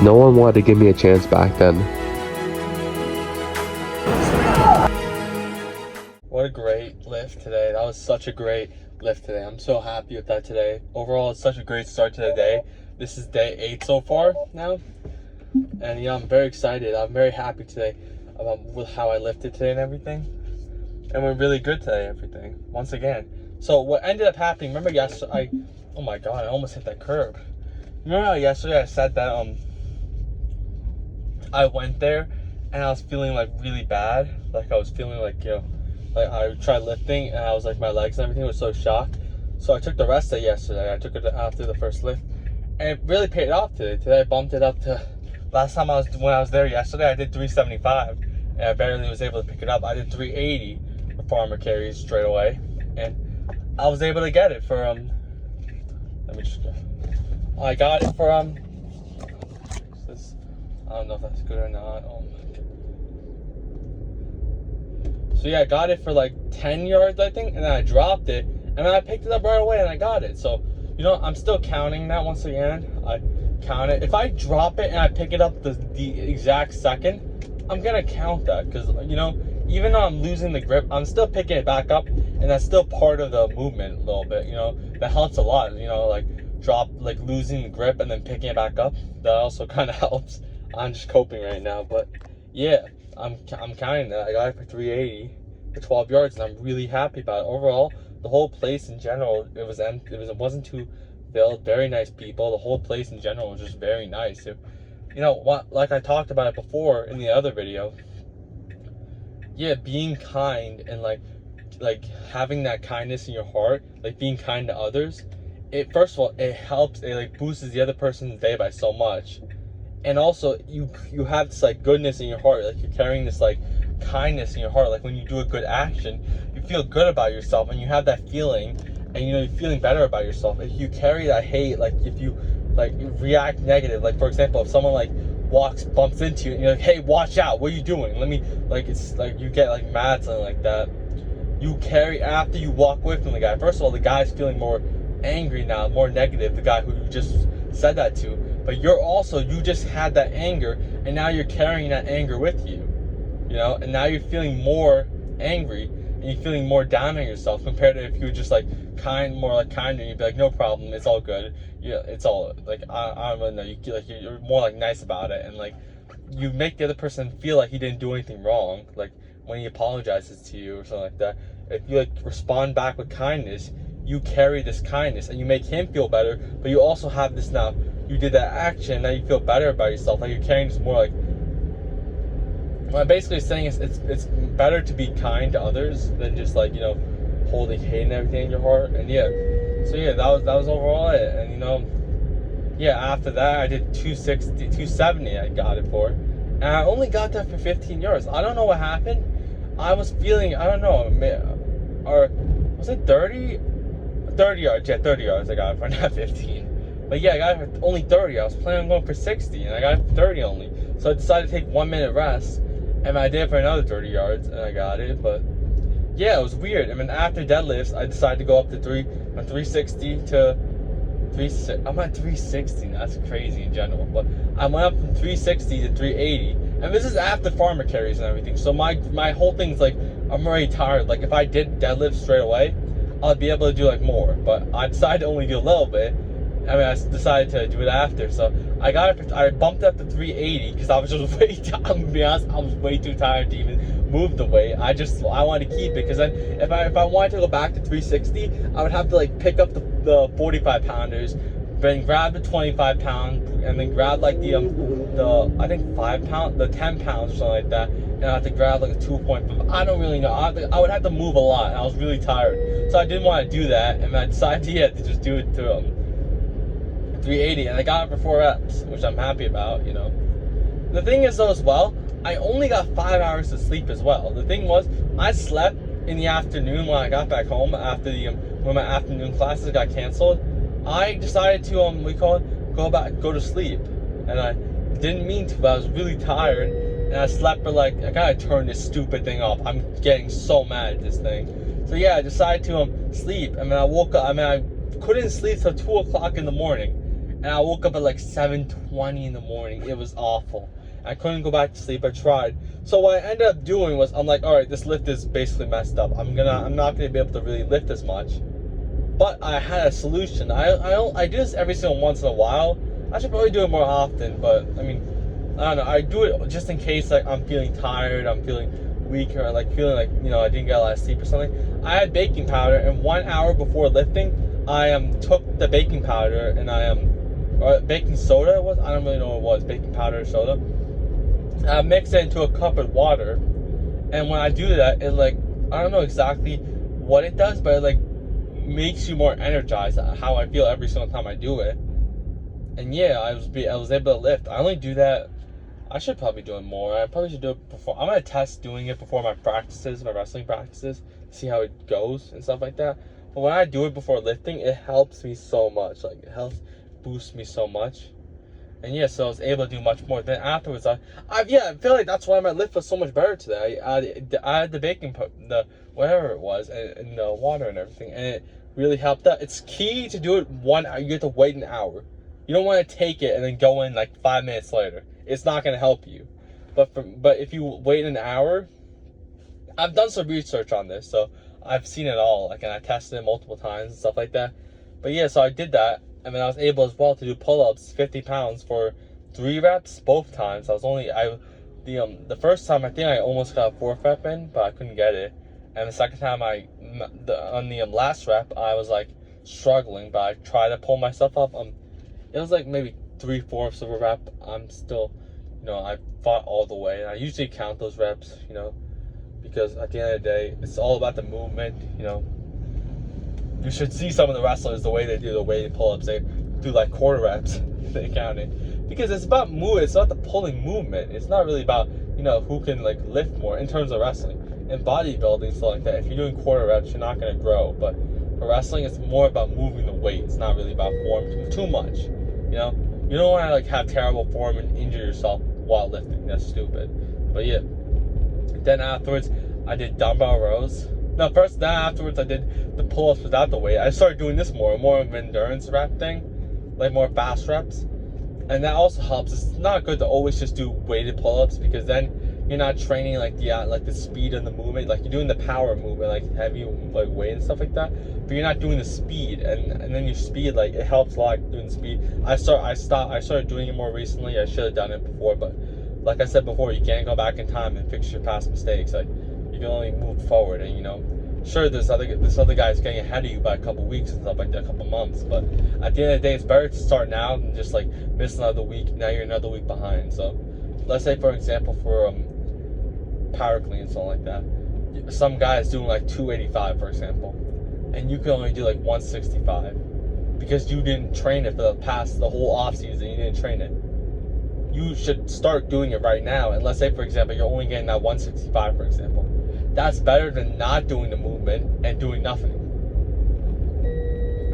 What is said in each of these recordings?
No one wanted to give me a chance back then. What a great lift today. That was such a great lift today. I'm so happy with that today. Overall, it's such a great start to the day. This is day 8 so far now. And I'm very excited. I'm very happy today about with how I lifted today and everything. And we're really good today, everything. Once again. So what ended up happening, remember yesterday, oh my God, I almost hit that curb. Remember how yesterday I said that I went there and I was feeling like really bad? Like I was feeling like, like I tried lifting and I was like, my legs and everything was so shocked. So I took the rest of yesterday. I took it after the first lift. And it really paid off today. Today I bumped it up to, when I was there yesterday, I did 375. And I barely was able to pick it up. I did 380 for farmer carries straight away. And I was able to get it for, let me just go. I got it for, I don't know if that's good or not. Oh my God. So yeah, I got it for like 10 yards, I think, and then I dropped it, and then I picked it up right away and I got it. So, I'm still counting that once again. I count it. If I drop it and I pick it up the exact second, I'm gonna count that because, even though I'm losing the grip, I'm still picking it back up, and that's still part of the movement a little bit, that helps a lot, like losing the grip and then picking it back up. That also kind of helps. I'm just coping right now, but yeah, I'm counting that. I got it for 380 for 12 yards, and I'm really happy about it. Overall, the whole place in general, it wasn't too filled. Very nice people. The whole place in general was just very nice. Like I talked about it before in the other video. Yeah, being kind and like having that kindness in your heart, like being kind to others. It first of all, it helps. It like boosts the other person's day by so much. And also, you have this like goodness in your heart, like you're carrying this like kindness in your heart. Like when you do a good action, you feel good about yourself, and you have that feeling, and you're feeling better about yourself. If you carry that hate, like if you like react negative, like for example, if someone like bumps into you, and you're like, hey, watch out, what are you doing? Let me, like, it's like you get like mad, something like that. You carry after you walk away from the guy. First of all, the guy's feeling more angry now, more negative, the guy who you just said that to. But you just had that anger, and now you're carrying that anger with you, and now you're feeling more angry, and you're feeling more down on yourself compared to if you were just like more like kinder, and you'd be like, no problem, it's all good. Yeah, it's all like, I don't really know. You're more like nice about it, and like you make the other person feel like he didn't do anything wrong, like when he apologizes to you or something like that. If you like respond back with kindness, you carry this kindness, and you make him feel better, but you also have this now. You did that action, now you feel better about yourself. Like you're carrying this more like. What I'm basically saying is, it's better to be kind to others than just like holding hate and everything in your heart. And yeah, so yeah, that was overall it. And yeah, after that I did 270. I got it for, and I only got that for 15 yards. I don't know what happened. I was feeling, I don't know, or was it 30 yards? Yeah, 30 yards I got it for, not 15. But yeah, I got it for only 30. I was planning on going for 60, and I got it for 30 only. So I decided to take 1 minute rest, and I did it for another 30 yards, and I got it. But yeah, it was weird. I mean, after deadlifts, I decided to go up to 360 to 36. I'm at 360. That's crazy in general. But I went up from 360 to 380, and this is after farmer carries and everything. So my whole thing's like, I'm already tired. Like if I did deadlifts straight away, I'd be able to do like more. But I decided to only do a little bit. I decided to do it after, so I bumped up to 380 because I was just I'm gonna be honest, I was way too tired to even move the weight. I wanted to keep it, because then if I wanted to go back to 360, I would have to like pick up the 45 pounders, then grab the 25 pound, and then grab like the I think 5 pound, the 10 pounds or something like that, and I have to grab like a 2.5. I don't really know. I would have to move a lot, and I was really tired, so I didn't want to do that, and I decided to just do it to 380, and I got it for 4 reps, which I'm happy about. The thing is though as well, I only got 5 hours of sleep as well. The thing was, I slept in the afternoon when I got back home after when my afternoon classes got canceled. I decided to go to sleep, and I didn't mean to, but I was really tired, and I slept for like, I gotta turn this stupid thing off. I'm getting so mad at this thing. So yeah, I decided to sleep, and then I woke up. I couldn't sleep till 2 o'clock in the morning. and I woke up at like 7:20 in the morning. It was awful. I couldn't go back to sleep. I tried. So what I ended up doing was, I'm like, all right, this lift is basically messed up. I'm not gonna be able to really lift as much. But I had a solution. I do this every single once in a while. I should probably do it more often, but I mean, I don't know. I do it just in case like I'm feeling tired, I'm feeling weak, or like feeling like, you know, I didn't get a lot of sleep or something. I had baking powder, and 1 hour before lifting, I took the baking powder and or baking soda it was. I don't really know what it was, baking powder or soda. I mix it into a cup of water, and when I do that, it like, I don't know exactly what it does, but it like makes you more energized. How I feel every single time I do it. And yeah, I was able to lift. I only do that. I should probably do it more. I probably should do it before. I'm gonna test doing it before my practices, my wrestling practices, see how it goes and stuff like that. But when I do it before lifting, it helps me so much. Like, it helps boost me so much. And yeah, so I was able to do much more. Then afterwards, I feel like that's why my lift was so much better today. I had the whatever it was, and the water and everything, and it really helped out. It's key to do it 1 hour. You have to wait an hour. You don't want to take it and then go in like 5 minutes later. It's not going to help you. But if you wait an hour, I've done some research on this, so I've seen it all. Like, and I tested it multiple times and stuff like that. But yeah, so I did that, and then I was able as well to do pull-ups, 50 pounds for 3 reps both times. The first time I think I almost got a 4th rep in, but I couldn't get it. And the second time on the last rep, I was like struggling, but I tried to pull myself up. It was like maybe 3/4 of a rep. I'm still, you know, I fought all the way. And I usually count those reps, you know, because at the end of the day, it's all about the movement, you know. You should see some of the wrestlers, the way they do the weighted pull-ups. They do like quarter reps, they count it. Because it's about movement, it's not the pulling movement. It's not really about, you know, who can like lift more in terms of wrestling. In bodybuilding, stuff like that, if you're doing quarter reps, you're not going to grow. But for wrestling, it's more about moving the weight. It's not really about form too much. You know, you don't want to like have terrible form and injure yourself while lifting. That's stupid. But yeah, then afterwards, I did dumbbell rows. No, then afterwards, I did the pull-ups without the weight. I started doing this more of an endurance rep thing, like more fast reps, and that also helps. It's not good to always just do weighted pull-ups, because then you're not training like the speed and the movement. Like, you're doing the power movement, like heavy like weight and stuff like that, but you're not doing the speed. And then your speed, like, it helps a lot doing the speed. I started doing it more recently. I should have done it before, but like I said before, you can't go back in time and fix your past mistakes. Like, you can only move forward. And, you know, sure, this other guy's getting ahead of you by a couple weeks and stuff like that, a couple months, but at the end of the day, it's better to start now than just like miss another week. Now you're another week behind. So let's say, for example, for power clean and something like that, some guy is doing like 285, for example, and you can only do like 165 because you didn't train it for the whole off season. You didn't train it. You should start doing it right now. And let's say, for example, you're only getting that 165, for example. That's better than not doing the movement and doing nothing.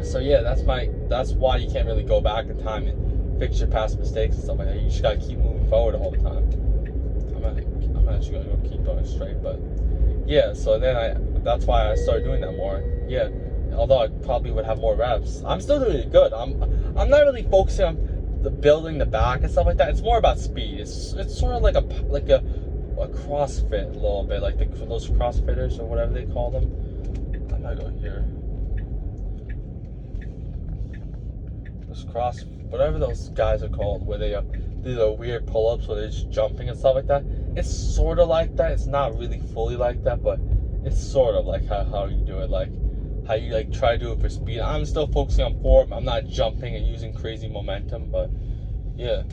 So yeah, that's why you can't really go back in time and fix your past mistakes and stuff like that. You just gotta keep moving forward all the time. I'm actually gonna go keep going straight, but yeah. So then that's why I started doing that more. Yeah, although I probably would have more reps, I'm still doing it good. I'm not really focusing on building the back and stuff like that. It's more about speed. It's sort of like a CrossFit a little bit, like those CrossFitters or whatever they call them. I'm gonna go here. Whatever those guys are called, where they do the weird pull-ups where they're just jumping and stuff like that. It's sort of like that. It's not really fully like that, but it's sort of like how you do it, like how you like try to do it for speed. I'm still focusing on form. I'm not jumping and using crazy momentum, but yeah.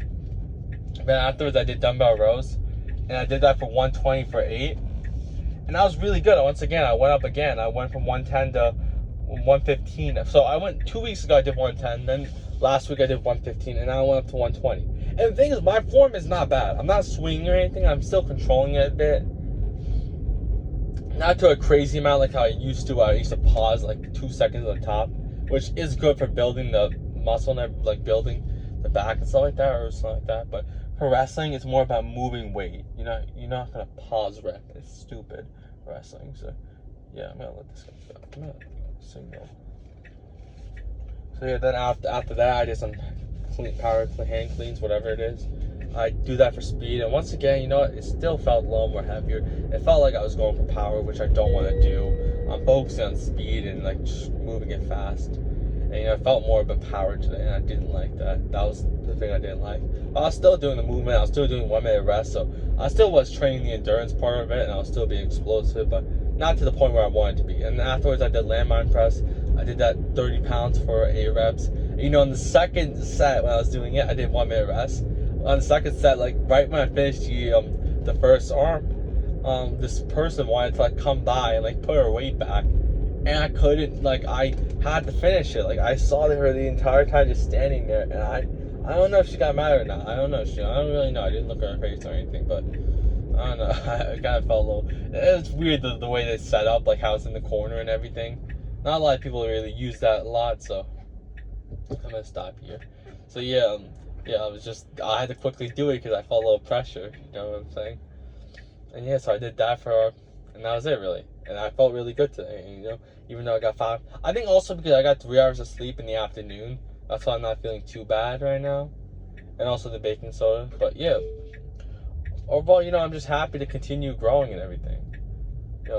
Then afterwards, I did dumbbell rows, and I did that for 120 for 8, and that was really good. Once again, I went up again. I went from 110 to 115. So I went 2 weeks ago. I did 110. Then last week I did 115, and now I went up to 120. And the thing is, my form is not bad. I'm not swinging or anything. I'm still controlling it a bit. Not to a crazy amount like how I used to. I used to pause like 2 seconds at the top, which is good for building the muscle and like building the back and stuff like that, or something like that. But for wrestling, it's more about moving weight. You're not gonna pause rep. It's stupid wrestling. So yeah, I'm gonna let this guy go. I'm gonna signal. So yeah, then after that, I did some hand cleans, whatever it is. I do that for speed, and once again, you know what? It still felt a little more heavier. It felt like I was going for power, which I don't want to do. I'm focusing on speed and like just moving it fast. And you know, I felt more of a power today, and I didn't like that. That was the thing I didn't like. But I was still doing the movement. I was still doing 1 minute rest, so I still was training the endurance part of it, and I was still being explosive, but not to the point where I wanted to be. And afterwards, I did landmine press. I did that 30 pounds for 8 reps. And, you know, in the second set when I was doing it, I did 1 minute rest. On the second set, like right when I finished the first arm, this person wanted to like come by and like put her weight back, and I couldn't. Like I had to finish it. Like I saw her the entire time just standing there, and I don't know if she got mad or not. I don't know. I don't really know. I didn't look at her face or anything, but I don't know. I kind of felt a little. It's weird the way they set up, like how it's in the corner and everything. Not a lot of people really use that a lot, so I'm gonna stop here. So yeah. Yeah, I had to quickly do it because I felt a little pressure, you know what I'm saying? And yeah, so I did that and that was it really. And I felt really good today, you know, even though I got 5. I think also because I got 3 hours of sleep in the afternoon, that's why I'm not feeling too bad right now. And also the baking soda, but yeah. Overall, you know, I'm just happy to continue growing and everything. You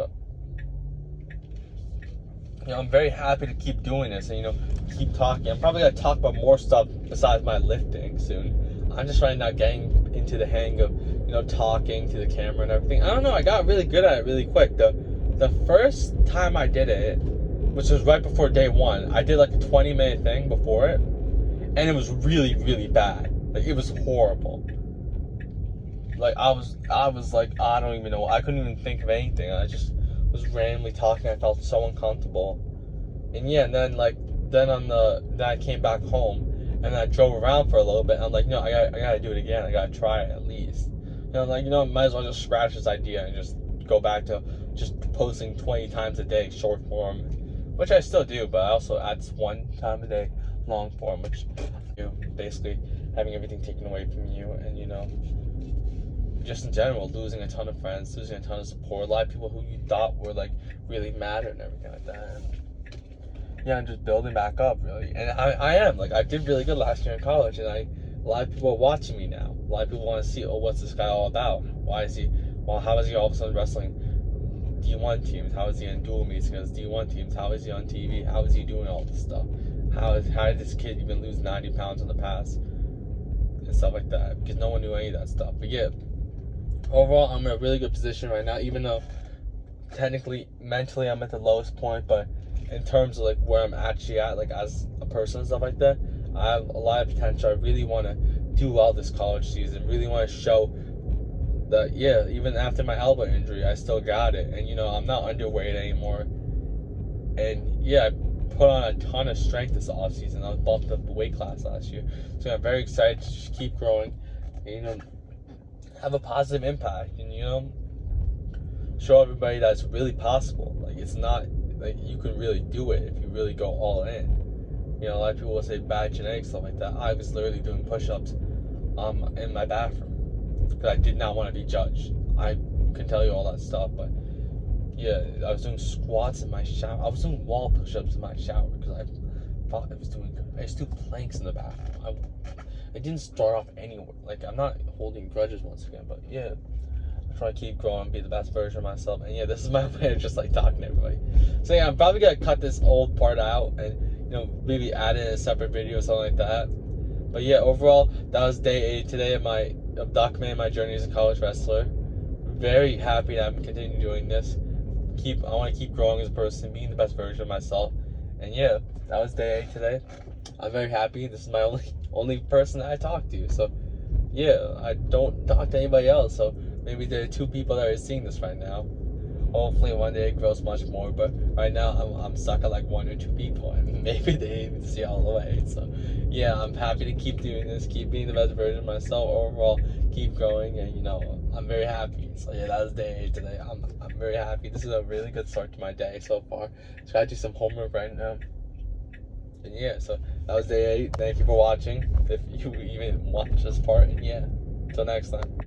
know, I'm very happy to keep doing this and, you know, keep talking. I'm probably going to talk about more stuff besides my lifting soon. I'm just right now getting into the hang of, you know, talking to the camera and everything. I don't know, I got really good at it really quick. The first time I did it, which was right before day 1, I did like a 20-minute thing before it, and it was really, really bad. Like, it was horrible. Like, I was like, I don't even know. I couldn't even think of anything. I just was randomly talking. I felt so uncomfortable. And yeah, and then I came back home and I drove around for a little bit, and I'm like, no, I gotta do it again. I gotta try it at least. You know, like, you know, might as well just scratch this idea and just go back to just posting 20 times a day short form, which I still do, but I also add 1 time a day long form, which, you know, basically having everything taken away from you, and, you know, just in general, losing a ton of friends, losing a ton of support, a lot of people who you thought were like really mattered and everything like that. And yeah, I'm just building back up really, and I am like, I did really good last year in college, and a lot of people are watching me now. A lot of people want to see, oh, what's this guy all about? How is he all of a sudden wrestling D1 teams? How is he in dual meets against D1 teams? How is he on TV? How is he doing all this stuff? How did this kid even lose 90 pounds in the past and stuff like that? Because no one knew any of that stuff. But yeah, overall, I'm in a really good position right now, even though technically, mentally, I'm at the lowest point, but in terms of like where I'm actually at, like as a person and stuff like that, I have a lot of potential. I really want to do well this college season. Really want to show that, yeah, even after my elbow injury, I still got it. And, you know, I'm not underweight anymore. And yeah, I put on a ton of strength this off season. I bumped up the weight class last year. So I'm very excited to just keep growing and, you know, have a positive impact, and, you know, show everybody that it's really possible. Like, it's not like you can really do it if you really go all in. You know, a lot of people will say bad genetics, stuff like that. I was literally doing push-ups in my bathroom because I did not want to be judged. I can tell you all that stuff, but yeah, I was doing squats in my shower. I was doing wall push-ups in my shower because I thought I used to do planks in the bathroom. I didn't start off anywhere. Like, I'm not holding grudges once again, but yeah, I'm trying to keep growing, be the best version of myself. And yeah, this is my way of just like talking to everybody. So yeah, I'm probably gonna cut this old part out and, you know, maybe add in a separate video or something like that. But yeah, overall, that was day 8 today of documenting my journey as a college wrestler. Very happy that I'm continuing doing this. I want to keep growing as a person, being the best version of myself. And yeah, that was day 8 today. I'm very happy. This is my only person that I talk to. So yeah, I don't talk to anybody else. So maybe there are 2 people that are seeing this right now. Hopefully one day it grows much more, but right now I'm stuck at like 1 or 2 people, and maybe they even see all the way. So yeah, I'm happy to keep doing this, keep being the best version of myself. Overall, keep growing, and, you know, I'm very happy. So yeah, that was day 8 today. I'm very happy. This is a really good start to my day so far. So I do some homework right now. And yeah, so that was day 8. Thank you for watching, if you even watched this part. And yeah, until next time.